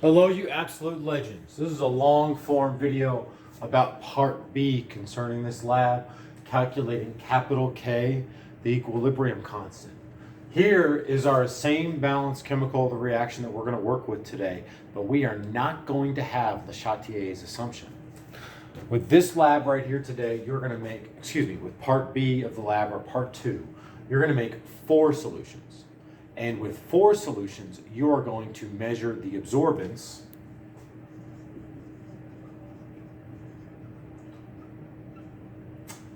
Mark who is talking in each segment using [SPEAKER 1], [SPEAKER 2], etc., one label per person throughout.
[SPEAKER 1] Hello, you absolute legends. This is a long form video about part B concerning this lab, calculating capital K, the equilibrium constant. Here is our same balanced chemical of the reaction that we're going to work with today, but we are not going to have Le Chatelier's assumption. With this lab right here today, you're going to make, with part B of the lab, or part 2, you're going to make 4 solutions. And with 4 solutions, you are going to measure the absorbance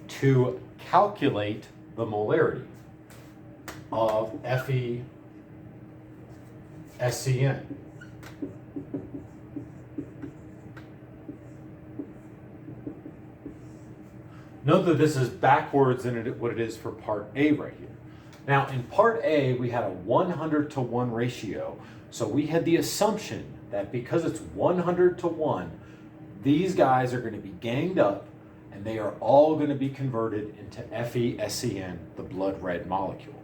[SPEAKER 1] to calculate the molarity of Fe SCN. Note that this is backwards than what it is for part A right here. Now in part A, we had a 100-to-1 ratio. So we had the assumption that because it's 100-to-1, these guys are going to be ganged up and they are all going to be converted into FeSCN, the blood red molecule.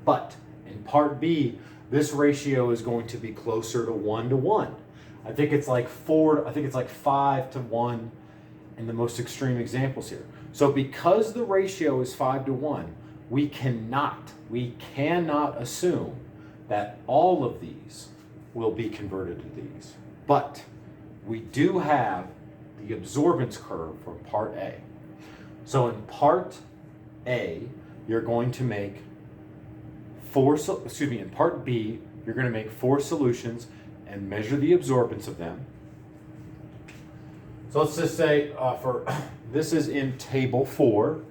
[SPEAKER 1] But in part B, this ratio is going to be closer to 1-to-1. I think it's like 5-to-1 in the most extreme examples here. So because the ratio is 5-to-1, we cannot assume that all of these will be converted to these. But we do have the absorbance curve from part A. So in part A, you're going to make in part B, you're going to make 4 solutions and measure the absorbance of them. So let's just say this is in table 4.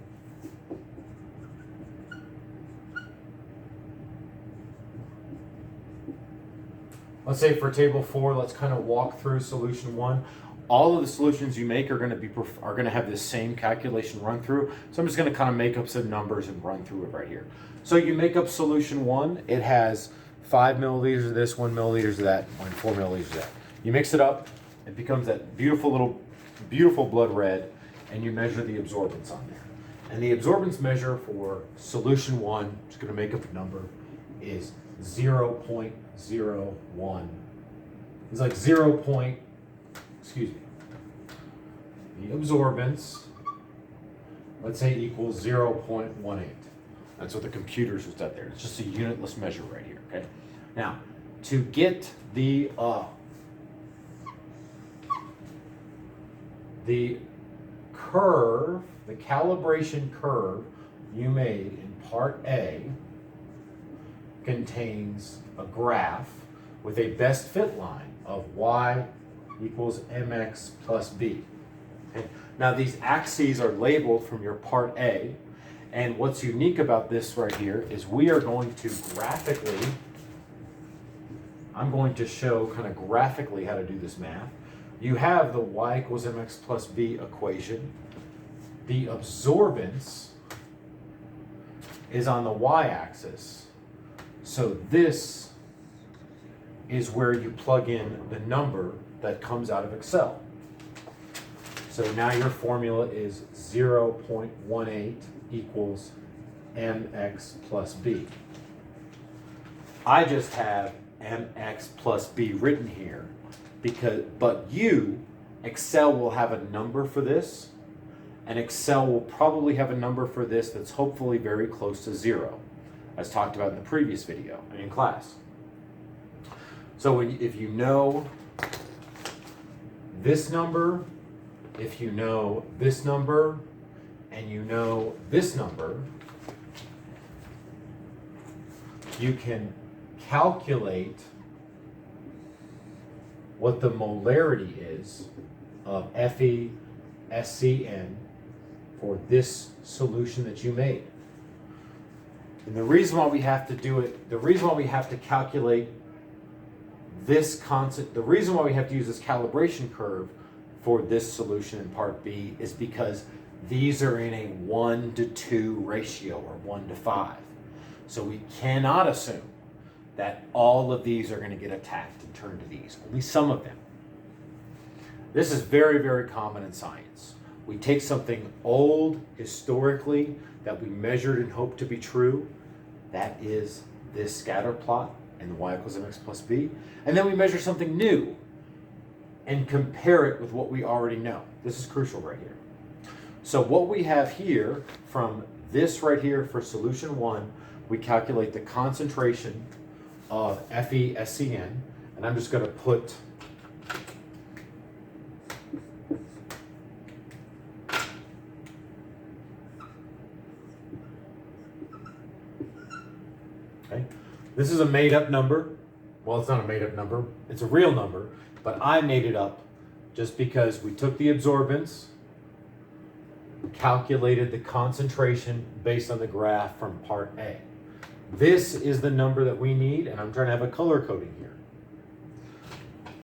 [SPEAKER 1] Let's say for table 4, let's kind of walk through solution 1. All of the solutions you make are going to have this same calculation run through. So I'm just going to kind of make up some numbers and run through it right here. So you make up solution 1. It has 5 milliliters of this, 1 milliliter of that, and 4 milliliters of that. You mix it up, it becomes that beautiful blood red, and you measure the absorbance on there. And the absorbance measure for solution 1, I'm just going to make up a number, is 0.01. It's like the absorbance, let's say, equals 0.18. That's what the computers was out there. It's just a unitless measure right here, okay? Now, to get the curve, the calibration curve you made in part A contains a graph with a best fit line of y equals mx plus b. Okay? Now these axes are labeled from your part A, and what's unique about this right here is we are going to I'm going to show kind of graphically how to do this math. You have the y equals mx plus b equation. The absorbance is on the y-axis. So this is where you plug in the number that comes out of Excel. So now your formula is 0.18 equals mx plus b. I just have mx plus b written here but Excel will have a number for this, and Excel will probably have a number for this that's hopefully very close to 0, as talked about in the previous video and in class. So if you know this number, if you know this number, and you know this number, you can calculate what the molarity is of FeSCN for this solution that you made. And the reason why we have to do it, the reason why we have to calculate this constant, the reason why we have to use this calibration curve for this solution in part B is because these are in a 1-to-2 ratio, or 1-to-5. So we cannot assume that all of these are going to get attacked and turned to these, only some of them. This is very, very common in science. We take something old historically that we measured and hoped to be true, that is this scatter plot, and the y equals mx plus b, and then we measure something new and compare it with what we already know. This is crucial right here. So what we have here from this right here for solution 1, we calculate the concentration of FeSCN, and I'm just going to put okay. This is a made-up number. Well, it's not a made-up number. It's a real number, but I made it up just because we took the absorbance, calculated the concentration based on the graph from part A. This is the number that we need, and I'm trying to have a color coding here.